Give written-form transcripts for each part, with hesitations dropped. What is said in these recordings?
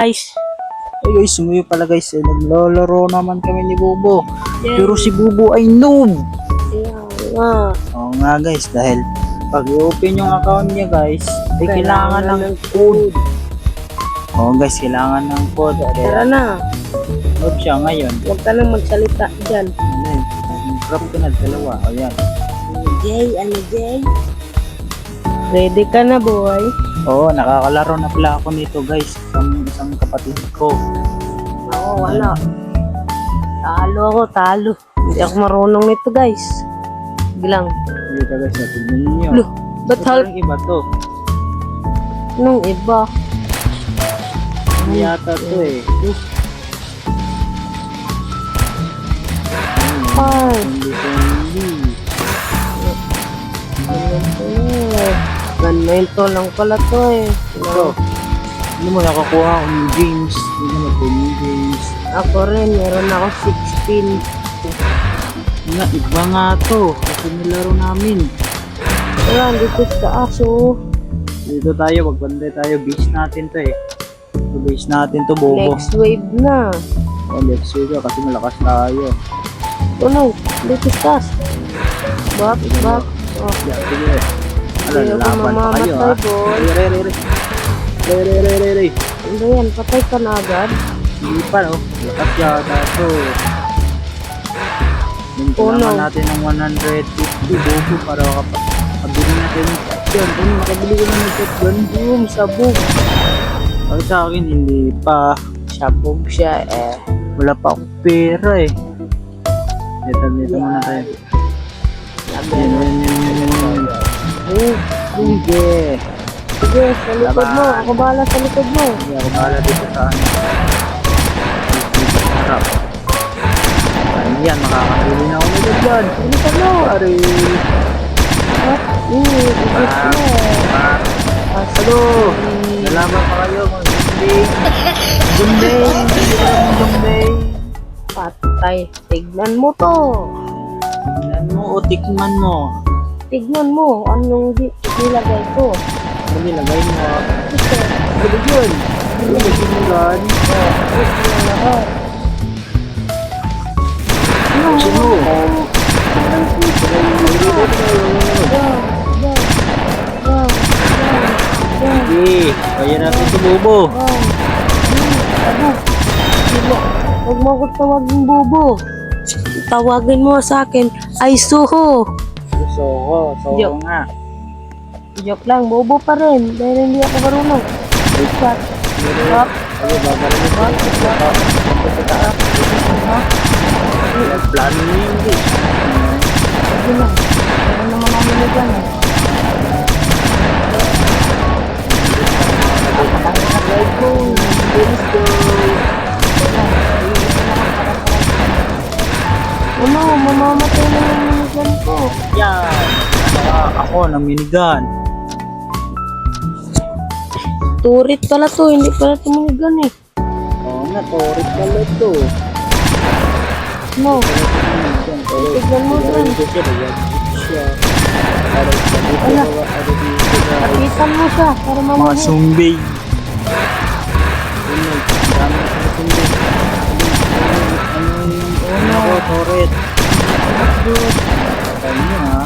Guys, Ay guys, sumuyo pala guys, naglalaro naman kami ni Bubo. yeah. Pero si Bubo ay noob. Kaya nga. Oo nga guys, dahil pag i-open yung account niya guys, ay kailangan ng code. Oo guys, kailangan ng code. Tara na. Noob siya ngayon. Huwag ka nang magsalita dyan. Grab ka na dalawa. Ayan. Jay? Ready ka na, boy? Oo, nakakalaro na pala ako nito guys. Isang kapatid ko. Oo, wala. Talo. Hindi ako marunong nito, guys. Bilang. Hindi ka guys, natignan niyo. Loh, ba't Parang iba to. nung iba? Ano yata to eh. Ay. Hindi. Ganito lang pala to eh. Ito. Hindi mo nakakuha akong games. Hindi mo nakakuha games. Ako rin, meron ako 16. Nga, iba nga to. Kasi nilaro namin. Wala, dito sa aso. Dito tayo, magbanday tayo. Base natin to eh. So, base natin to, Bobo. Next wave na. Oh, let's see ka kasi malakas tayo. Ano? Dito sa aso. Bak. Oh. Yeah, sige. Ano, Hindi ako lalaban pa kayo ha. mamamatay, boy. Re. Ano yan? Patay ka na agad? Hindi pa no. Lakas yata to. Kailangan natin ng 150 Bobo para kapabili natin ng shotgun. Kung makabili ko na ng shotgun, boom, sabog. Pag sa akin, hindi pa. Sabog siya eh. Wala pa akong pera eh. Ito muna tayo. Yan. Sige. Sige, sa likod mo. Ako bahala sa likod mo. Hindi ako bahala dito sa ano. Harap. Ayan, makakabili na ako ng shotgun. Ano ka mo? Pare. Ibig mo. Ano? Nalaman pa kayo mga Gumbay. Patay. Tignan mo to. Tignan mo o tikman mo. Tignan mo. Anong nilagay ko? Ano nilagay mo? Ano yun? Ano yun? Sino? Sige, kaya natin ito Bobo. Huwag mo ako tawagin Bobo. Tawagin mo sa akin ay Suho. Soho Joke. nga. Joke lang, Bobo pa rin. Dahil hindi ako marunong. Shot. Shot. Ano ba? Plano niyo yung English. Sige lang. Meron naman kami na dyan eh. Let's go. Ano, mamamatay na yung minigun ko. Yan. Ako ng minigun. Turit pala to, hindi pala ito minigun eh. Oo nga, torit pala to. No, tignan mo dyan. Ala. Kapitan mo siya para Mga mamahit. sumbay. Ano ko, toret. Kanya ha.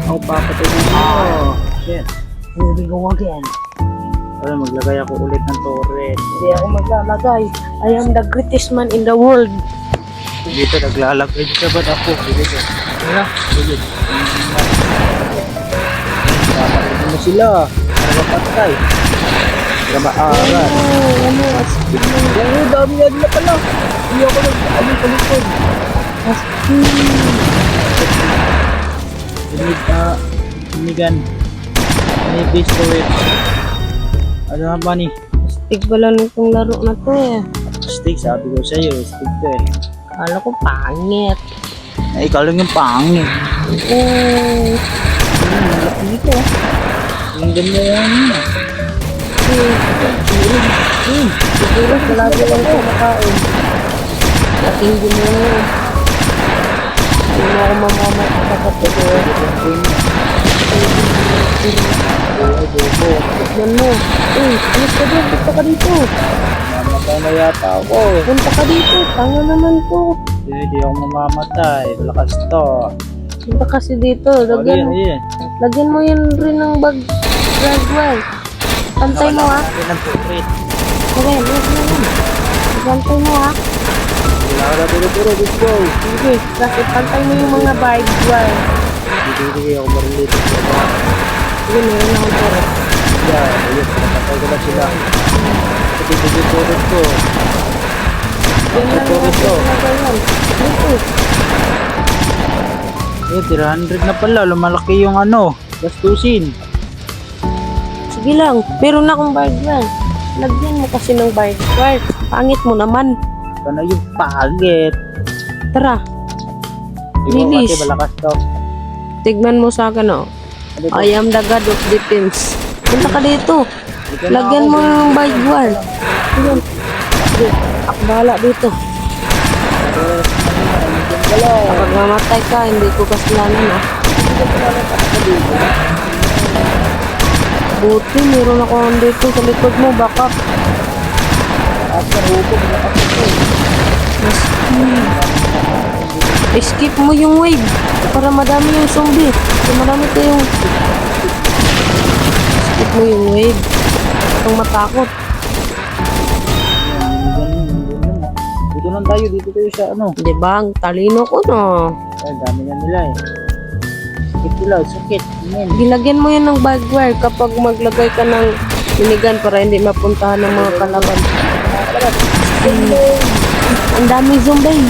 Ako papatay mo. Shit. Here we go again. Pero maglagay ako ulit ng toret. Hindi ako maglalagay. I am the greatest man in the world. Dito naglalagay dito ba't ako? Dito. Wala. Dito. Papatay mo sila. Para mapatay. Para maaral. Ano, astig mo. Ang dami na pala. Hindi ako nag-aling palikod. Binigan. May base to it. Ano nga ba ni? Astig pala nitong laro na to eh. Stick, sabi ko sa'yo. Stick to eh. Kala ko pangit. Ay, ikaw lang yung pangit. Malaki nito. Yung ganda yan. Siguro palagi lang siya makain. Laking gumawa. Hindi mo ako mamamatay sa kapatid. Ay, bobo. Tignan mo. Alis ka doon. Punta ka dito. Mamatay na yata ako. Punta ka dito. Tanga naman to. Hindi ako mamamatay. Malakas to. Punta kasi dito. O, Lagyan mo. yan. Lagyan mo yan rin ng bag. Gradual. Pantay mo ha. Natin ang portrait. Okay, pantay mo ha. Wala ka na turo-turo. Let's go. Sige, kasi pantay mo yung mga bag. Hindi ako marilito sa mga. Sige, meron akong turo. Yeah, ayun. Napatay ko na sila. Hindi turret ko. Yan lang yung Turret ko. ating dito. Eh, 300 na pala. Lumalaki yung gastusin. Sige lang, meron akong bag. Lagyan mo kasi ng bag. Pangit mo naman. Ito na yung pagit. Tara, Ikaw Bilis. kasi malakas to. tignan mo sa akin oh. Ano to? I am the god of defense. Punta ka dito. Dito na Lagyan ako. mo ng bag. Ayan. Ako bahala dito. Kapag mamatay ka, hindi ko kasalanan ah. Buti, meron ako dito sa likod mo, backup. After hukom, malakas ito. Skip mo yung wave para madami yung zombie. Para marami tayong skip mo yung wave. Itong matakot. Dito lang tayo, dito tayo sa Diba? Ang talino ko no. Ay, dami na nila eh. Sakit nila, sakit. Amen. Gilagyan mo yan ng bagware kapag maglagay ka ng minigun para hindi mapuntahan ng mga kalaban. Ang dami zombie.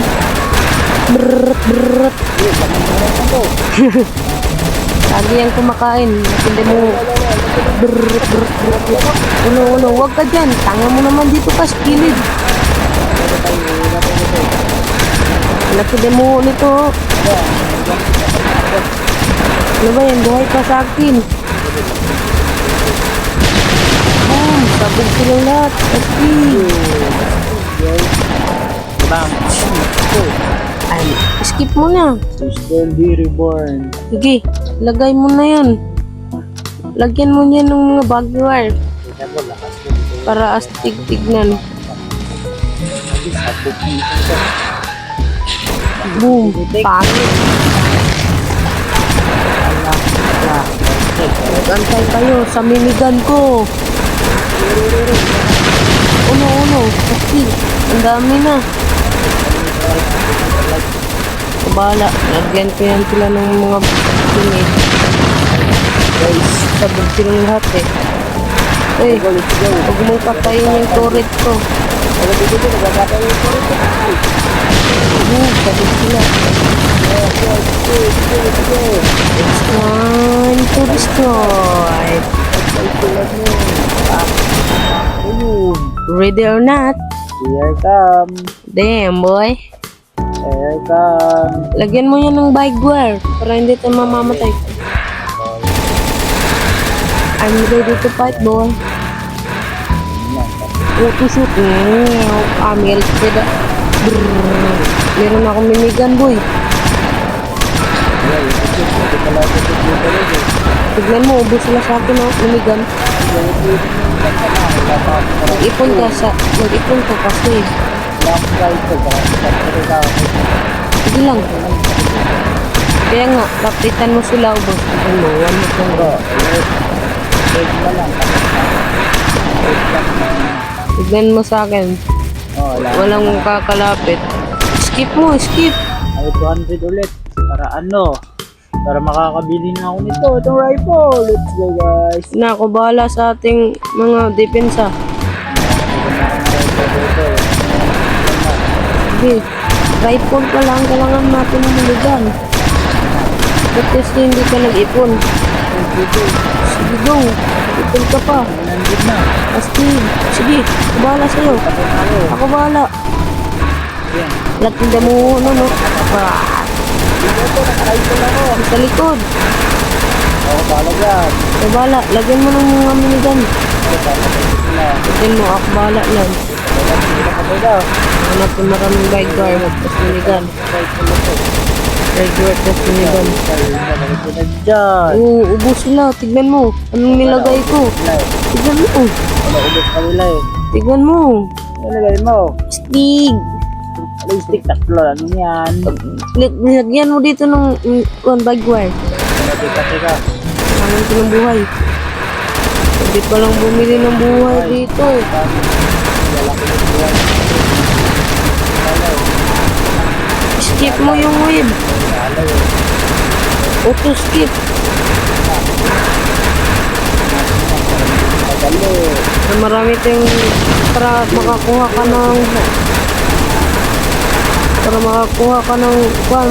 Brrrt, brrrt. Lagi yan kumakain. Hindi mo brrrt, brrrt, brrrt. Ulo, wag ka dyan. Tanga mo naman dito ka, skilled. Laki demo nito. Ano ba yan? Buhay ka sa akin. Boom! Sabog silang lahat. Kasi. Bam! Ay, skip mo na. To still be reborn. Sige, lagay mo na yan. Lagyan mo niya ng mga bagware Tingnan mo, lakas mo. para astig tignan. Sabog dito. Boom! Pangit. Mag-antay kayo sa minigun ko. Uno. Kasi, ang dami na. Bahala. Lagyan ko yan sila ng mga pinit. Guys, sabog silang lahat eh. Eh, huwag mong patayin yung turret ko. Sabog sila. It's time to destroy. Ready or not? Here come. Damn, boy. Here come. Lagyan mo yan ng bagware para hindi tayo mamamatay. I'm ready to fight, boy. Tusok. Amel. Meron akong minigun, boy. Tignan mo, ubos sila sa akin, oh. Minigun. Mag-ipon ka kasi. Sige lang. Kaya nga, kapitan mo sila, ubos. Tignan mo, one mo kong go. Tignan mo sa akin. Walang kakalapit. Skip mo, skip. Ay, 200 ulit. Para makakabili na ako nito. Itong rifle. Let's go, guys. Na ako bahala sa ating mga depensa. Sige, rifle pa lang kailangan natin ng minigun. Kasi hindi ka nag-ipon. Sige go, ipon ka pa. Nandun na. Astig, sige, ako bahala sa'yo. Ako bahala. Yan. Latinda mo, no. Sa likod. Ako pala dyan. Ako bahala, lagyan mo ng mga minigun. Lagyan mo, ako bahala lang. Hanap ko maraming bike guard, tapos minigun. Regular na sinigang. Bakit ko na dyan? Oo, ubos sila. Tignan mo. Anong nilagay ko? Tignan mo. Wala ubos kanila eh. Tignan mo. Ano nilagay mo? Stig. Ano yung stick? Tatlo. Ano yan? Nilagyan mo dito ng bagwire. Teka. Tangan ko ng buhay. Hindi pa lang bumili ng buhay dito. Wala ko yung buwan. Skip mo yung wave. Auto skip. Madali. Na marami tayong para makakuha ka ng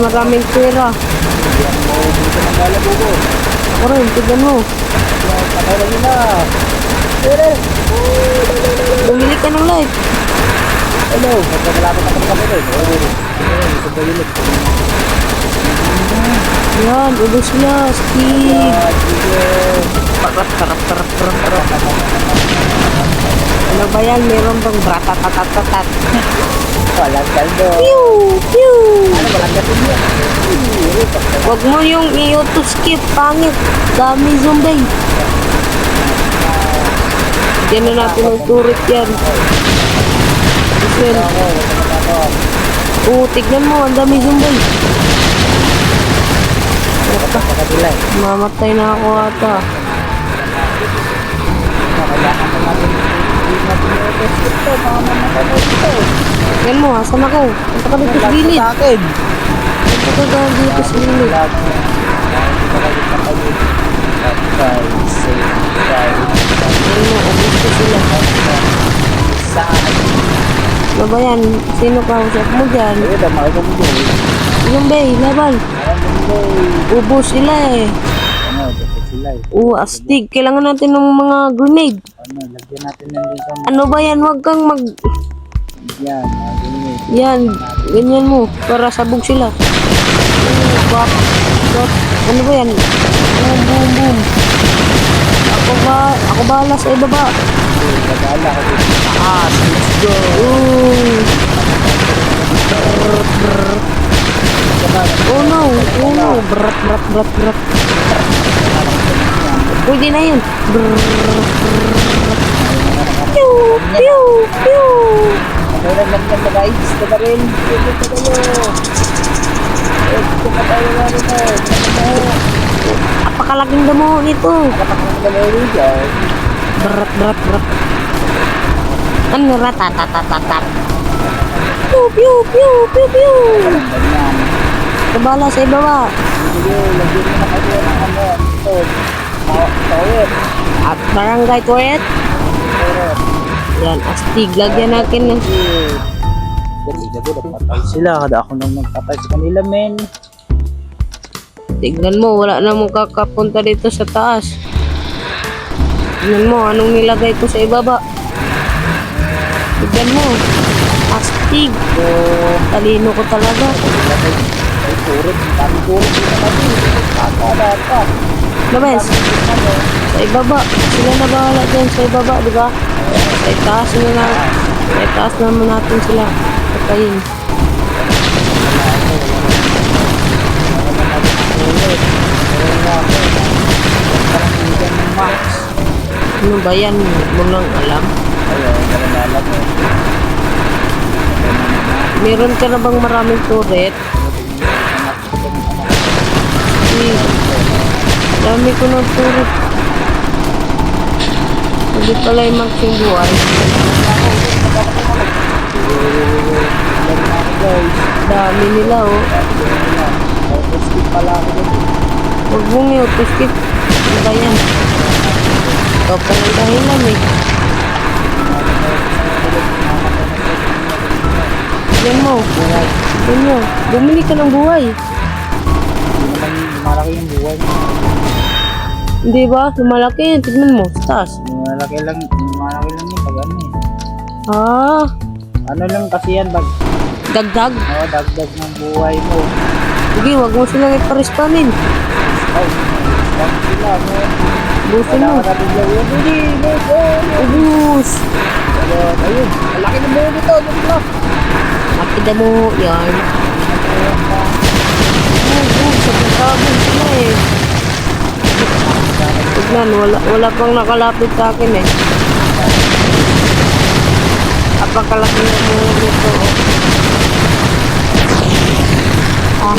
maraming pera. Yan mo dito ng lalago ko. Ako rin, tignan mo. Patay na nila. Pero, Bumili ka ng light. hello. Magkakalapit ako ng kapatid. Ito ba yun? Yan, ubos sila. Skip. Sige. Tarap. Ano ba yan? Meron bang bratatatat? Walang kaldo. Pew! Ano, walang kaldo niya. Wag mo yung i-auto skip, pangit. Dami zombie. Diyan na natin ang turret yan. Isel. Oo, tignan mo, ang dami zombie. Kapagkakadilay. Mamatay na ako ata. Kailangan na natin hindi natin i-autos ito. Mga mamatay ito. Yan mo, asan ako? Punta ka dito sa gilid. Sa akin. Punta ka dito sa gilid. Yan mo, ubos ko sila. Ano ba yan? Sino ka? Usap mo dyan? Zombie, laban. Ubos sila eh. Oo, astig. Kailangan natin ng mga grenade. Lagyan natin ng dito. Ano ba yan? Huwag kang mag... Yan, ganyan. Yan, ganyan mo. Para sabog sila. Bak. Ano ba yan? Boom. Ako bahala sa ibaba. Nagala ko dito. Let's go. Oh no. Brat. Pwede na yun. Pew. Meron lang na guys. Ito rin. Ito kayo. Ito pa tayo na rin. Apakalaking damo nito. Kapag-kapag dyan. Brat. Ano ratatatat. Pew. Ganyan. Kabala sa ibaba. Sige, lagyan mo na kayo ng ano. Ito. Tawid. At barangay toilet. Yan, astig. Lagyan natin ng... Patay sila. Kada ako nang nagpatay sa kanila, men. Tignan mo, wala namang kakapunta dito sa taas. Tignan mo, anong nilagay ko sa ibaba. Tignan mo. Astig. So, Talino ko talaga. ay turret. Dami turret dito natin. Data. Labes, sa ibaba. Sila na bahala dyan sa ibaba, di ba? Sa itaas naman natin sila. Patayin. Ano ba yan? Mo lang alam. Meron ka na bang maraming turret? Dami ko ng turret. Hindi pala yung maging buhay. Dami nila oh. Huwag mong i-auto-skip. Ano ba yan? Ikaw pa ng dahilan eh. Yan mo. Yan mo. Bumili ka ng buhay. Malaki yung buhay. Hindi ba? Lumalaki yan. Tignan mo. Sa taas. Malaki lang yung pag ano eh. Ah. Ano lang kasi yan, Dagdag. dagdag ng buhay mo. Sige, wag mo silang iparispamin. Oh, wag sila, no? Busin mo. Wala ka natin yung hindi, let's go! Ubus. Ayun, malaki ng buhay nito, yung block. Makita mo yan. sabog sila eh. Tignan, wala pang nakalapit sa akin eh. Apakalaki na mga dito. Ah,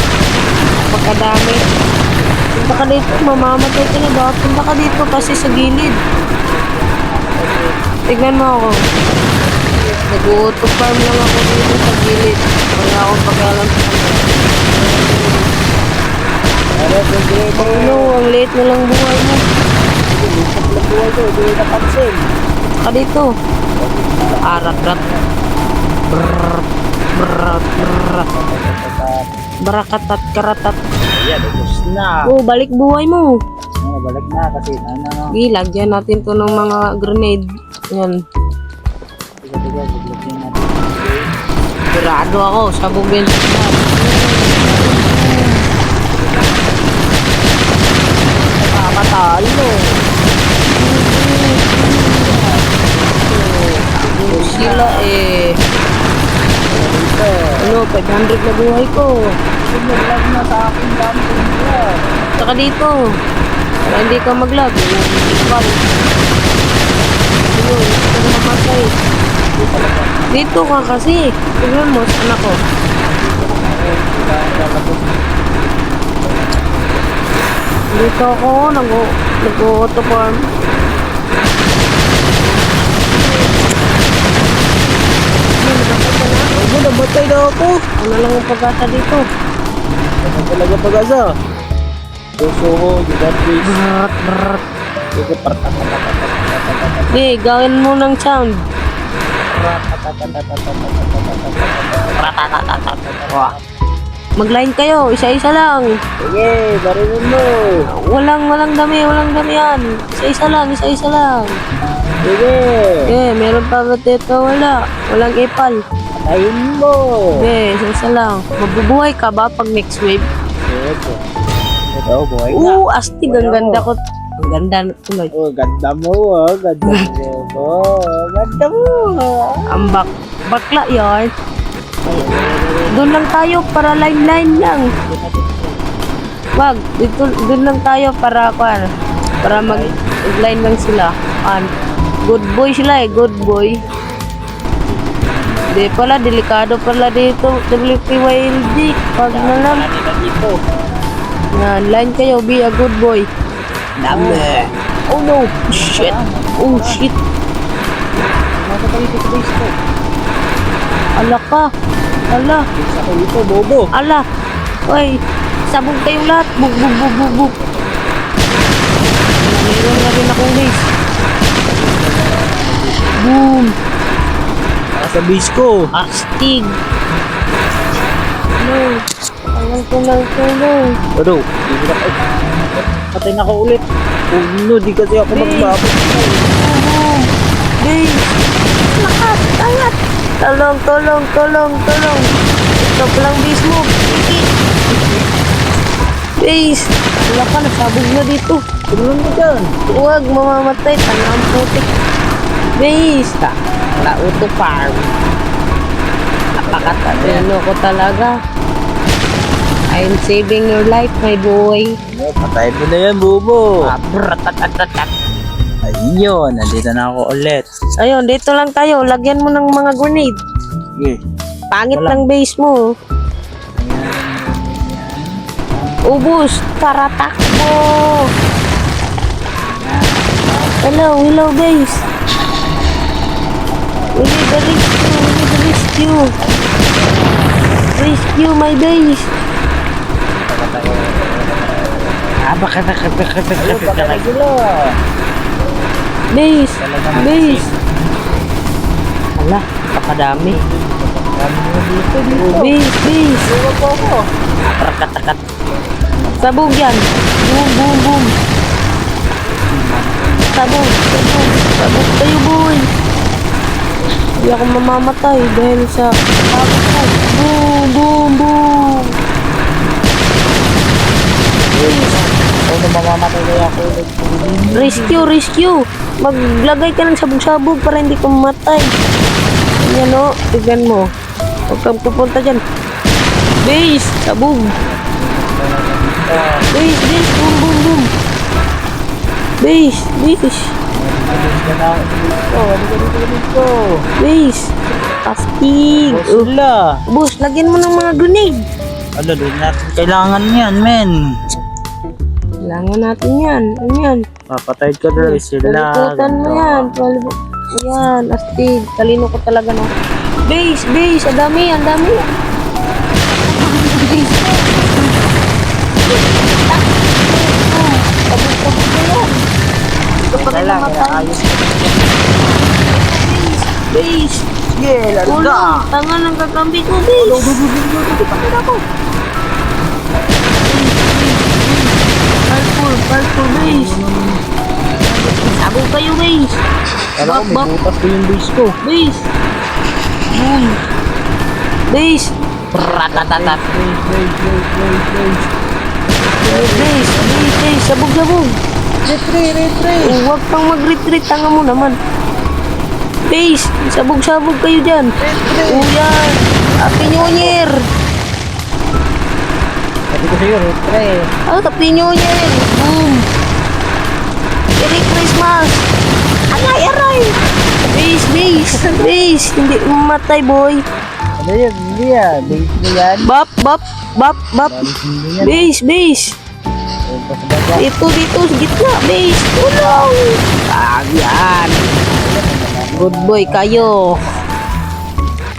apakadami. Punta ka dito, mamamatay ka na ba? Punta ka dito kasi sa gilid. Tignan mo ako. Nag-auto farm lang ako dito sa gilid. Wala akong pagkalang sa ano, ang late na lang buhay mo. Ka dito. Arat-rat. Barakatat karatat. Ayan, ubos na. Oh, balik buhay mo. Balik na kasi ano. Lagyan natin to ng mga grenade. Yan. Tiga, buglogin natin. Sigurado ako, sabugin sila. Nakakatalo. Sila eh. Ano, 500 na buhay ko. Nag-lag na sa akin dami ko nila. Saka dito. Para hindi ka mag-lag. Ikal. Ayun, ito na mamatay. Dito ka kasi. Tignan mo, saan ako? Dito ako, nag-auto farm. Ano, namatay na ako. Ano lang ang pagkata dito? Ano talaga pag-asa? Susuho, Judan Please. Brrrt, brrrt. Ito, Hey, gawin mo ng sound. Mag-line kayo, isa-isa lang. Sige, barinin mo. Walang dami yan. Isa-isa lang. Sige. Meron pa ba dito? Walang ipal. Patayin mo. Isa-isa lang. Mabubuhay ka ba pag next wave? Ito. Ito, buhay na. Astig, ang ganda ko. Ang ganda na tuloy. Oh, ganda mo, ganda mo. Ganda mo. Ang bakla yan. Doon lang tayo para line lang. Wag, doon lang tayo para mag-line lang sila. Good boy sila eh, good boy. Di pala, delikado pala dito. WPYLD, pag na lang. Yan, line kayo, be a good boy. Dami. Oh no, shit. Oh shit. Nakapalito sa base ko. Ala ka. Ala. Isa ko ito, bobo. Ala. Oy, sabog kayong lahat. Bug. Meron na rin akong base. Boom. Sa base ko. Astig. No. Tangang. Ano? Hindi na ako. Patay na ako ulit. Oh no, di kasi ako magbabot. Base. Lakas. Angat. Tulong. Ito palang base mo. Base. Wala ka, nasabog na dito. Tulungan mo dyan. Huwag mamamatay. Tanang putik. Base. Wala auto farm. Napakatalino ko talaga. I'm saving your life, my boy. Patay mo na yan, bobo. Bratatatatatat. Ayun yun, nandito na ako ulit. Ayun, dito lang tayo. Lagyan mo ng mga grenade. Sige. Pangit Wala. ng base mo. Ubus. Tara, takbo. Hello base. We need the rescue. Rescue my base. Patay sila. Base. Talagang Base. Ala, kapadami. Dami mo dito. Oh, base. Ewan po ako. Rakatat. Sabog yan. Boom. Sabog kayo, boy. Hindi ako mamamatay dahil sa sabog ko. Boom. Ano mamamatay kaya ako ulit? Rescue. Maglagay ka ng sabog-sabog para hindi ka mamatay. Yan o, tignan mo. Huwag kang pupunta dyan. Base, sabog. Base, base, boom, boom, boom. Base, base, base. Astig. Sila. Boss, lagyan mo ng mga grenade. Ano, din natin kailangan yan, men. Kailangan natin yan. Ano yan? Papatay ka dali sila. Palikutan mo yan. Yan, astig. Talino ko talaga, no? Base, base. Ang dami, ang dami. Base. Tabog-tabog na yan. Ito pa rin namatay. Base. Sige, Ulang, tangan ng kakambi ko, base. Ipakit ako. Parkour, parkour, base. Sabog kayo, base. Kala ko may butas ko yung base ko. Base. Boom. Base. Ratatatat. Base, base. Sabog, sabog. Retreat. Huwag kang mag-retreat. Tanga mo naman. Base. Sabog-sabog kayo dyan. Yan. Happy New Year. Sabi ko sa'yo, retreat. Happy New Year. Boom. Merry Christmas. Aray. Base, base. Base. Hindi mamatay, boy. Ano yun? Hindi yan. Base na yan. Bap. Balis hindi yan. Base, base. Ayun pa sa baga. Dito, sa gitna. Base. Tulong. Yan. Good boy kayo.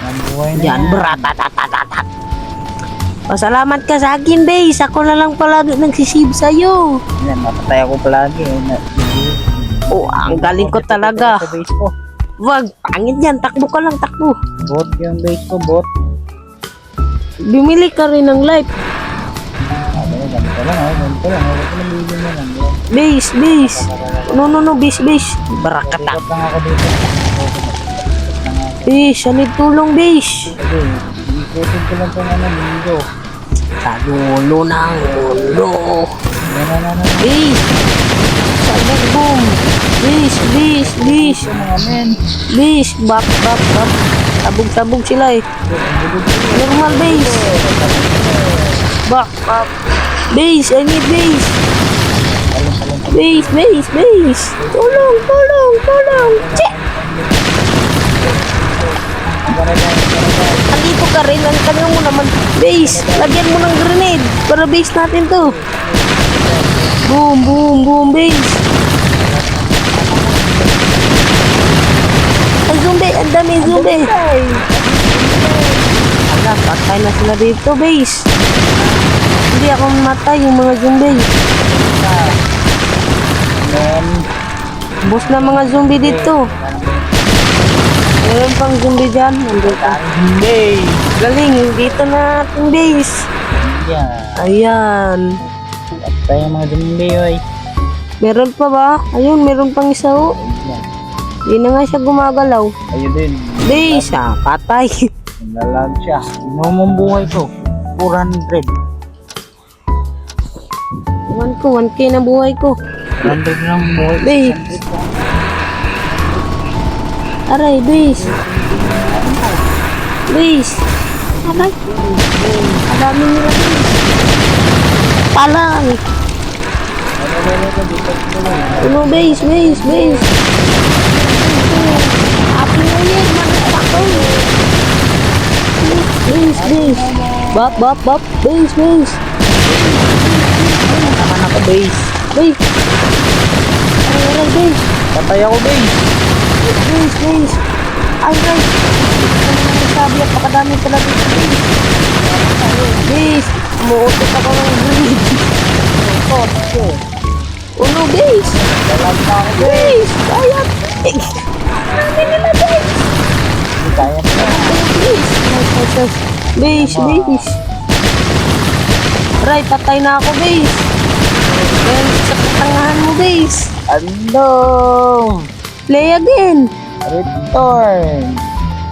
Ang buhay na Yan, bratatatat. Pasalamat ka sa akin, base. Ako na lang palagi nagsisib sa'yo. Yan, mapatay ako palagi. Oh, ang galing ko talaga. Sa base ko. Wag, pangit yan. Takbo ka lang, takbo. Bot yung base ko, bot. Bumili ka rin ng life. Ganito lang. Huwag ko nabili mo lang. Base. No, base. Barakata. Bot lang ako dito. Base, anit tulong, base. Sige, ikutin ko lang itong linggo. Sa dulo ng mundo. Yan. Base. Sabog, boom. Base. Ito mga men. Base, bap. Sabog sila eh. Normal base. Bap. Base, I need base. Base. Tulong. Che! Andito ka rin. Ang tanong mo naman. Base, lagyan mo ng grenade. Para base natin to. Boom, base. Ang zombie, ang dami zombie. Ala, patay na sila dito, base. Hindi ako mamatay yung mga zombie. Men. Boss na mga zombie dito. Meron pang zombie dyan. Nandito. Hindi. Galing, dito na ating base. Yan. Ayan. Patay yung mga zombie, oy. Meron pa ba? Ayun, meron pang isa oh. Yan. Hindi na nga siya gumagalaw. Ayun din. Base, patay. Nalalag siya. Inumong buhay ko. 400. Ewan ko, 1K na buhay ko. 100 ng buhay. Base. Aray, base. Base. Aray. Ang dami nila base. Palang. Ano, base. Happy New Year, motherfucker. Base. Bap. Base. Naman ako base. Base. Aray, base. Patay ako base. Base. Ay, sabi at pakadami pala dito. Base. Umuutot ako ng grenade. Uno, base. Dalag na ako Base. Kaya. Dami nila, base. Hindi kaya pa. Base. Right, patay na ako, base. Dahil sa katangahan mo, base. Ano? Play again.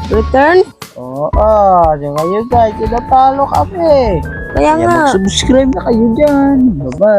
Return? Oo. So ngayon guys, tinatalo kami. Kaya Kaya nga. mag-subscribe na kayo dyan. Bye-bye.